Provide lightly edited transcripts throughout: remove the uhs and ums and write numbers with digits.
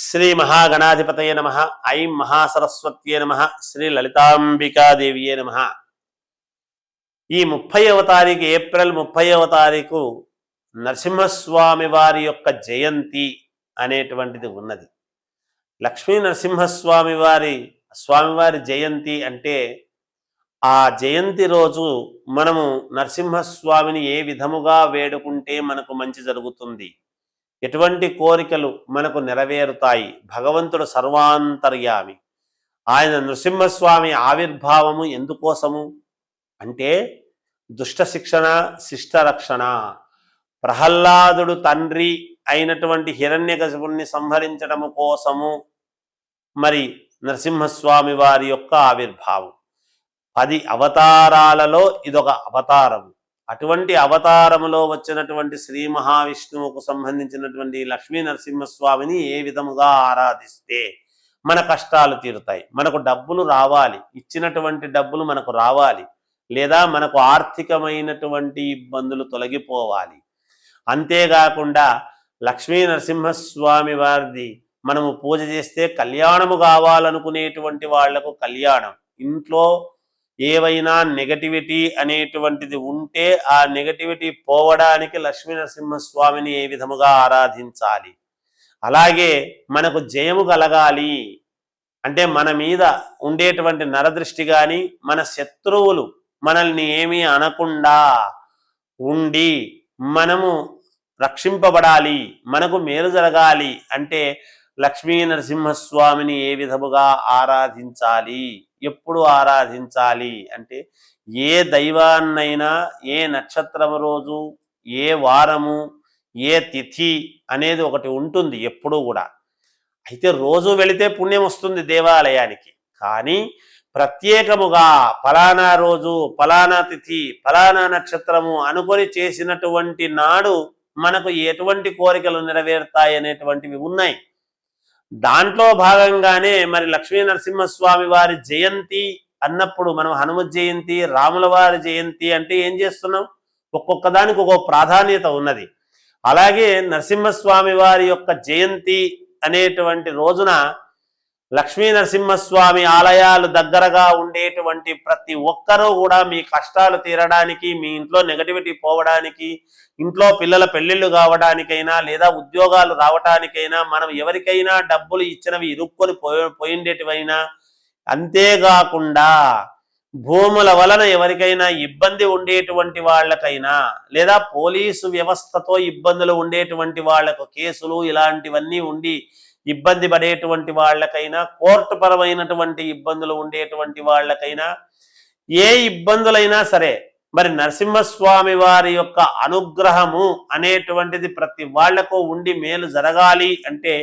శ్రీ మహాగణాధిపతయ నమ. ఐం మహాసరస్వత్యే నమ. శ్రీ లలితాంబికాదేవియే నమ. ఈ 30వ తారీఖు ఏప్రిల్ 30వ తారీఖు నరసింహస్వామి వారి యొక్క జయంతి అనేటువంటిది ఉన్నది. లక్ష్మీ స్వామివారి జయంతి అంటే ఆ జయంతి రోజు మనము నరసింహస్వామిని ఏ విధముగా వేడుకుంటే మనకు మంచి జరుగుతుంది, ఎటువంటి కోరికలు మనకు నెరవేరుతాయి. భగవంతుడు సర్వాంతర్యామి. ఆయన నృసింహస్వామి ఆవిర్భావము ఎందుకోసము అంటే దుష్ట శిక్షణ శిష్ట రక్షణ. ప్రహ్లాదుడు తండ్రి అయినటువంటి హిరణ్యకశిపుణ్ణి సంహరించడము కోసము మరి నరసింహస్వామి వారి యొక్క ఆవిర్భావం. 10 అవతారాలలో ఇదొక అవతారము. అటువంటి అవతారములో వచ్చినటువంటి శ్రీ మహావిష్ణువుకు సంబంధించినటువంటి లక్ష్మీ నరసింహస్వామిని ఏ విధముగా ఆరాధిస్తే మన కష్టాలు తీరుతాయి, మనకు డబ్బులు రావాలి, ఇచ్చినటువంటి డబ్బులు మనకు రావాలి, లేదా మనకు ఆర్థికమైనటువంటి ఇబ్బందులు తొలగిపోవాలి. అంతేకాకుండా లక్ష్మీ నరసింహస్వామి వారిది మనము పూజ చేస్తే కళ్యాణము కావాలనుకునేటువంటి వాళ్లకు కళ్యాణం, ఇంట్లో ఏవైనా నెగటివిటీ అనేటువంటిది ఉంటే ఆ నెగటివిటీ పోవడానికి లక్ష్మీ నరసింహస్వామిని ఏ విధముగా ఆరాధించాలి. అలాగే మనకు జయము కలగాలి అంటే మన మీద ఉండేటువంటి నరదృష్టి కానీ మన శత్రువులు మనల్ని ఏమీ అనకుండా ఉండి మనము రక్షింపబడాలి, మనకు మేలు జరగాలి అంటే లక్ష్మీ నరసింహస్వామిని ఏ విధముగా ఆరాధించాలి, ఎప్పుడు ఆరాధించాలి అంటే ఏ దైవాన్నైనా ఏ నక్షత్రము రోజు, ఏ వారము, ఏ తిథి అనేది ఒకటి ఉంటుంది ఎప్పుడూ కూడా. అయితే రోజు వెళితే పుణ్యం వస్తుంది దేవాలయానికి, కానీ ప్రత్యేకముగా ఫలానా రోజు ఫలానా తిథి ఫలానా నక్షత్రము అనుకొని చేసినటువంటి నాడు మనకు ఎటువంటి కోరికలు నెరవేరుతాయి అనేటువంటివి ఉన్నాయి. దాంట్లో భాగంగానే మరి లక్ష్మీ నరసింహస్వామి వారి జయంతి అన్నప్పుడు మనం హనుమత్ జయంతి, రాముల వారి జయంతి అంటే ఏం చేస్తున్నాం, ఒక్కొక్క దానికి ఒక్కొక్క ప్రాధాన్యత ఉన్నది. అలాగే నరసింహస్వామి వారి యొక్క జయంతి అనేటువంటి రోజున లక్ష్మీ నరసింహస్వామి ఆలయాలు దగ్గరగా ఉండేటువంటి ప్రతి ఒక్కరూ కూడా మీ కష్టాలు తీరడానికి, మీ ఇంట్లో నెగటివిటీ పోవడానికి, ఇంట్లో పిల్లల పెళ్లిళ్ళు కావడానికైనా లేదా ఉద్యోగాలు రావటానికైనా, మనం ఎవరికైనా డబ్బులు ఇచ్చినవి ఇరుక్కొని పోయిండేటివైనా, అంతేకాకుండా భూముల వలన ఎవరికైనా ఇబ్బంది ఉండేటువంటి వాళ్ళకైనా లేదా పోలీసు వ్యవస్థతో ఇబ్బందులు ఉండేటువంటి వాళ్లకు కేసులు ఇలాంటివన్నీ ఉండి ఇబ్బంది పడేటువంటి వాళ్ళకైనా, కోర్టు పరమైనటువంటి ఇబ్బందులు ఉండేటువంటి వాళ్ళకైనా, ఏ ఇబ్బందులైనా సరే మరి నరసింహస్వామి వారి యొక్క అనుగ్రహము అనేటువంటిది ప్రతి వాళ్లకు ఉండి మేలు జరగాలి అంటే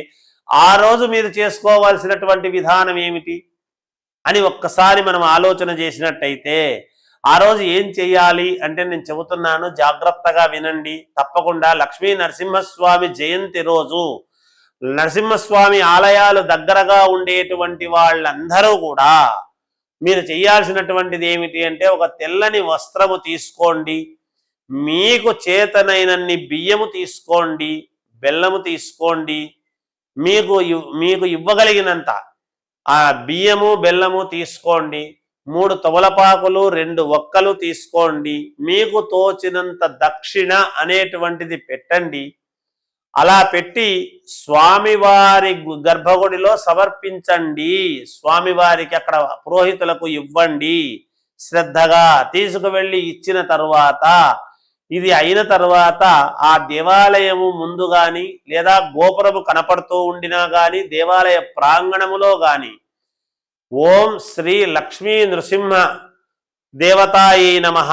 ఆ రోజు మీరు చేసుకోవాల్సినటువంటి విధానం ఏమిటి అని ఒక్కసారి మనం ఆలోచన చేసినట్టయితే ఆ రోజు ఏం చెయ్యాలి అంటే నేను చెబుతున్నాను, జాగ్రత్తగా వినండి. తప్పకుండా లక్ష్మీ నరసింహస్వామి జయంతి రోజు నరసింహస్వామి ఆలయాలు దగ్గరగా ఉండేటువంటి వాళ్ళందరూ కూడా మీరు చేయాల్సినటువంటిది ఏమిటి అంటే ఒక తెల్లని వస్త్రము తీసుకోండి, మీకు చేతనైనన్ని బియ్యము తీసుకోండి, బెల్లము తీసుకోండి, మీకు ఇవ్వగలిగినంత ఆ బియ్యము బెల్లము తీసుకోండి, 3 తమలపాకులు 2 ఒక్కలు తీసుకోండి, మీకు తోచినంత దక్షిణ అనేటువంటిది పెట్టండి. అలా పెట్టి స్వామివారి గర్భగుడిలో సమర్పించండి. స్వామివారికి అక్కడ పురోహితులకు ఇవ్వండి. శ్రద్ధగా తీసుకువెళ్ళి ఇచ్చిన తరువాత ఇది అయిన తర్వాత ఆ దేవాలయము ముందు గాని లేదా గోపురము కనపడుతూ ఉండినా గాని దేవాలయ ప్రాంగణములో గాని ఓం శ్రీ లక్ష్మీ నృసింహ దేవతాయై నమః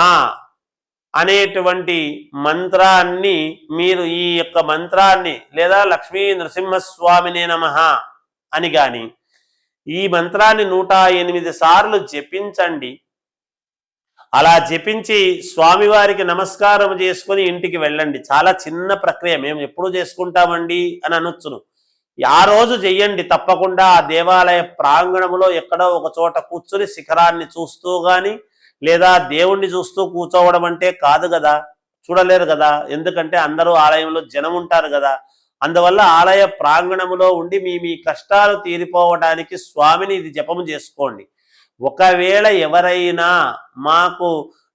అనేటువంటి మంత్రాన్ని మీరు ఈ యొక్క మంత్రాన్ని లేదా లక్ష్మీ నరసింహస్వామినే నమః అని గాని ఈ మంత్రాన్ని 108 సార్లు జపించండి. అలా జపించి స్వామివారికి నమస్కారం చేసుకుని ఇంటికి వెళ్ళండి. చాలా చిన్న ప్రక్రియ, మేము ఎప్పుడు చేసుకుంటామండి అని అనొచ్చును. ఆ రోజు చెయ్యండి తప్పకుండా. ఆ దేవాలయ ప్రాంగణములో ఎక్కడో ఒక చోట కూర్చుని శిఖరాన్ని చూస్తూ గాని లేదా దేవుణ్ణి చూస్తూ కూర్చోవడం అంటే కాదు కదా, చూడలేరు కదా, ఎందుకంటే అందరూ ఆలయంలో జనం ఉంటారు కదా. అందువల్ల ఆలయ ప్రాంగణములో ఉండి మీ మీ కష్టాలు తీరిపోవడానికి స్వామిని ఇది జపము చేసుకోండి. ఒకవేళ ఎవరైనా మాకు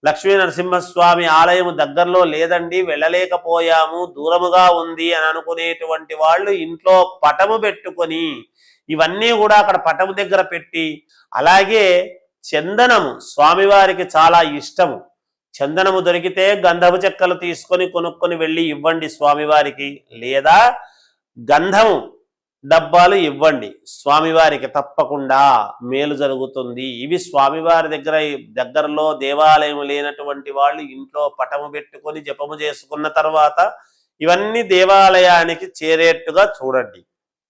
లక్ష్మీ నరసింహస్వామి ఆలయం దగ్గరలో లేదండి, వెళ్ళలేకపోయాము, దూరముగా ఉంది అని అనుకునేటువంటి వాళ్ళు ఇంట్లో పటము పెట్టుకొని ఇవన్నీ కూడా అక్కడ పటము దగ్గర పెట్టి, అలాగే చందనము స్వామివారికి చాలా ఇష్టము, చందనము దొరికితే గంధపు చెక్కలు తీసుకొని కొనుక్కొని వెళ్ళి ఇవ్వండి స్వామివారికి, లేదా గంధము డబ్బాలు ఇవ్వండి స్వామివారికి, తప్పకుండా మేలు జరుగుతుంది. ఇవి స్వామివారి దగ్గరలో దేవాలయం లేనటువంటి వాళ్ళు ఇంట్లో పటము పెట్టుకొని జపము చేసుకున్న తర్వాత ఇవన్నీ దేవాలయానికి చేరేట్టుగా చూడండి.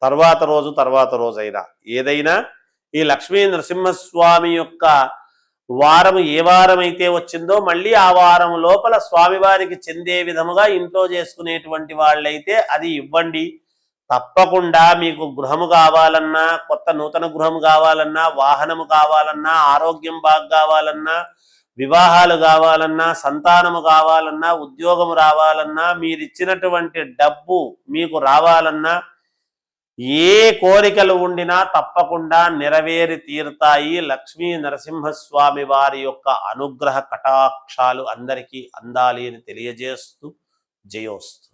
తర్వాత రోజైనా ఏదైనా ఈ లక్ష్మీ నరసింహస్వామి యొక్క వారం ఏ వారం అయితే వచ్చిందో మళ్ళీ ఆ వారం లోపల స్వామివారికి చెందే విధముగా ఇంట్లో చేసుకునేటువంటి వాళ్ళైతే అది ఇవ్వండి. తప్పకుండా మీకు గృహము కావాలన్నా, కొత్త నూతన గృహము కావాలన్నా, వాహనము కావాలన్నా, ఆరోగ్యం బాగా కావాలన్నా, వివాహాలు కావాలన్నా, సంతానము కావాలన్నా, ఉద్యోగము రావాలన్నా, మీరిచ్చినటువంటి డబ్బు మీకు రావాలన్నా, ఏ కోరికలు ఉండినా తప్పకుండా నెరవేరి తీరుతాయి. లక్ష్మీ నరసింహస్వామి వారి యొక్క అనుగ్రహ కటాక్షాలు అందరికీ అందాలి అని తెలియజేస్తూ జయోస్తు.